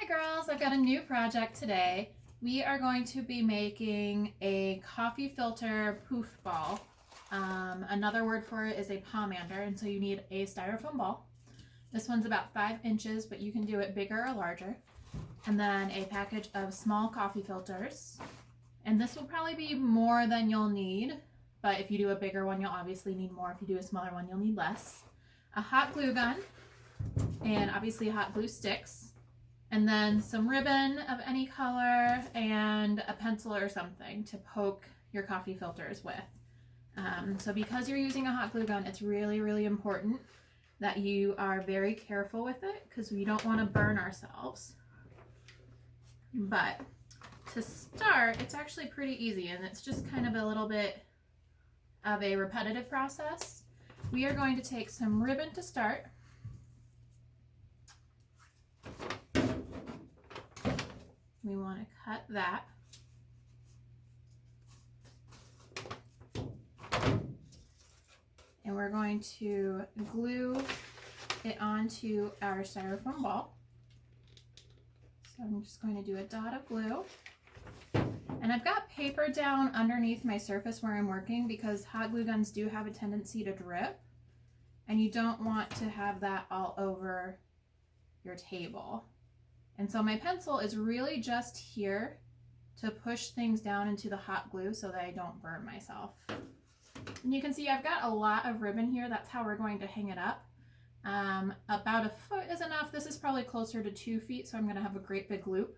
girls, I've got a new project today. We are going to be making a coffee filter poof ball. Another word for it is a pomander, and so you need a styrofoam ball. This one's about 5 inches, but you can do it bigger or larger. And then a package of small coffee filters. And this will probably be more than you'll need, but if you do a bigger one, you'll obviously need more. If you do a smaller one, you'll need less. A hot glue gun, and obviously hot glue sticks. And then some ribbon of any color and a pencil or something to poke your coffee filters with. So because you're using a hot glue gun, it's really, really important that you are very careful with it because we don't want to burn ourselves. But to start, it's actually pretty easy, and it's just kind of a little bit of a repetitive process. We are going to take some ribbon to start. We want to cut that. And we're going to glue it onto our styrofoam ball. So I'm just going to do a dot of glue. And I've got paper down underneath my surface where I'm working because hot glue guns do have a tendency to drip. And you don't want to have that all over your table. And so my pencil is really just here to push things down into the hot glue so that I don't burn myself. And you can see I've got a lot of ribbon here. That's how we're going to hang it up. About a foot is enough. This is probably closer to 2 feet, so I'm going to have a great big loop.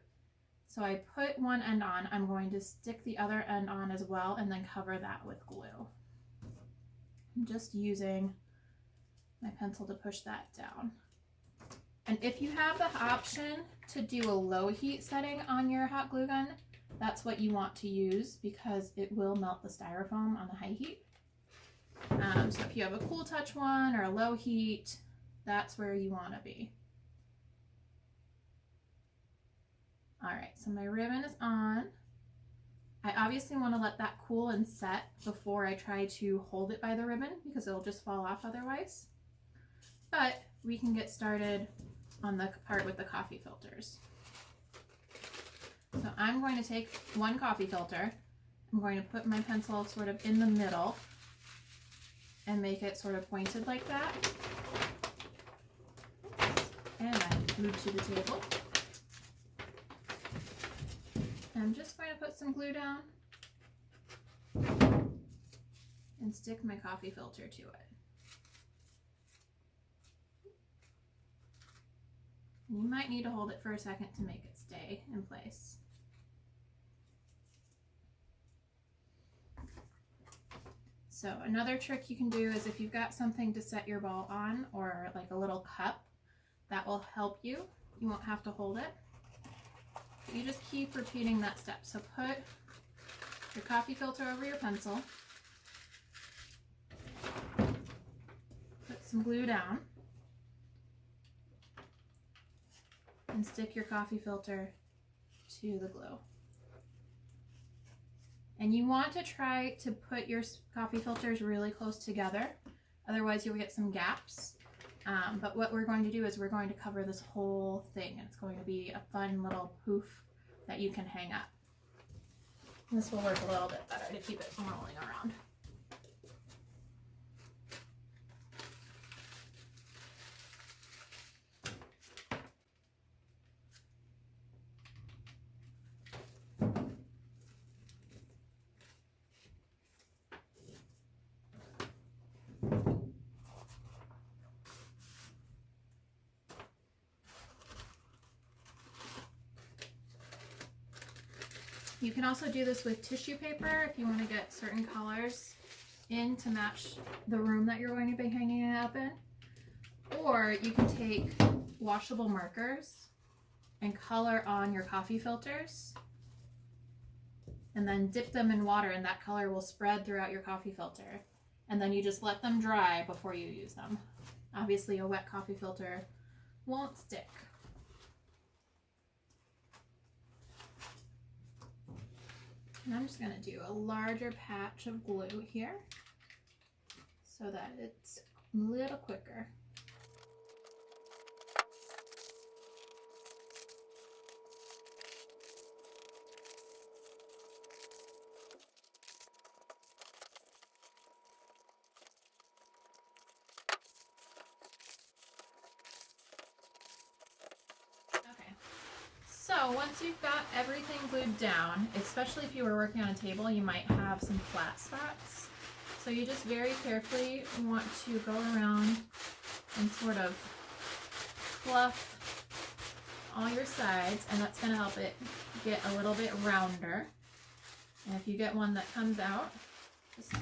So I put one end on. I'm going to stick the other end on as well and then cover that with glue. I'm just using my pencil to push that down. And if you have the option to do a low heat setting on your hot glue gun, that's what you want to use because it will melt the styrofoam on the high heat. So if you have a cool touch one or a low heat, that's where you want to be. All right, so my ribbon is on. I obviously want to let that cool and set before I try to hold it by the ribbon because it'll just fall off otherwise. But we can get started on the part with the coffee filters. So I'm going to take one coffee filter. I'm going to put my pencil sort of in the middle and make it sort of pointed like that. And I move to the table. I'm just going to put some glue down and stick my coffee filter to it. You might need to hold it for a second to make it stay in place. So another trick you can do is if you've got something to set your ball on or like a little cup, that will help you. You won't have to hold it. But you just keep repeating that step. So put your coffee filter over your pencil. Put some glue down. And stick your coffee filter to the glue. And you want to try to put your coffee filters really close together, otherwise you'll get some gaps. But what we're going to do is we're going to cover this whole thing, and it's going to be a fun little poof that you can hang up. And this will work a little bit better to keep it from rolling around. You can also do this with tissue paper if you want to get certain colors in to match the room that you're going to be hanging it up in. Or you can take washable markers and color on your coffee filters and then dip them in water, and that color will spread throughout your coffee filter. And then you just let them dry before you use them. Obviously a wet coffee filter won't stick. And I'm just going to do a larger patch of glue here so that it's a little quicker. So once you've got everything glued down, especially if you were working on a table, you might have some flat spots. So you just very carefully want to go around and sort of fluff all your sides, and that's going to help it get a little bit rounder. And if you get one that comes out, just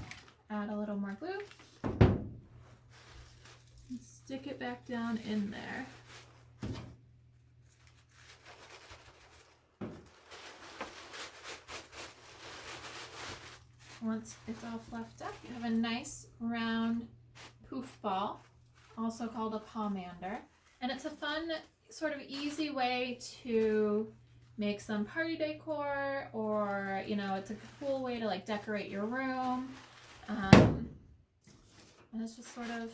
add a little more glue and stick it back down in there. Once it's all fluffed up, you have a nice round poof ball, also called a pomander. And it's a fun, sort of easy way to make some party decor, or, you know, it's a cool way to like decorate your room. And it's just sort of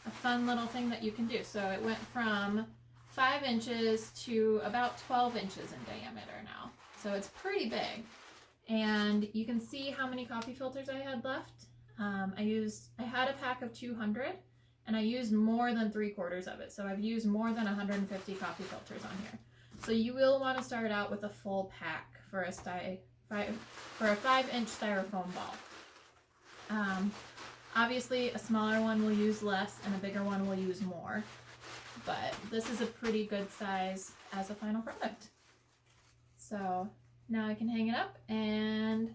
a fun little thing that you can do. So it went from 5 inches to about 12 inches in diameter now. So it's pretty big. And you can see how many coffee filters I had left. I had a pack of 200, and I used more than 3/4 of it. So I've used more than 150 coffee filters on here. So you will want to start out with a full pack for a 5-inch styrofoam ball. Obviously, a smaller one will use less, and a bigger one will use more. But this is a pretty good size as a final product. So now I can hang it up and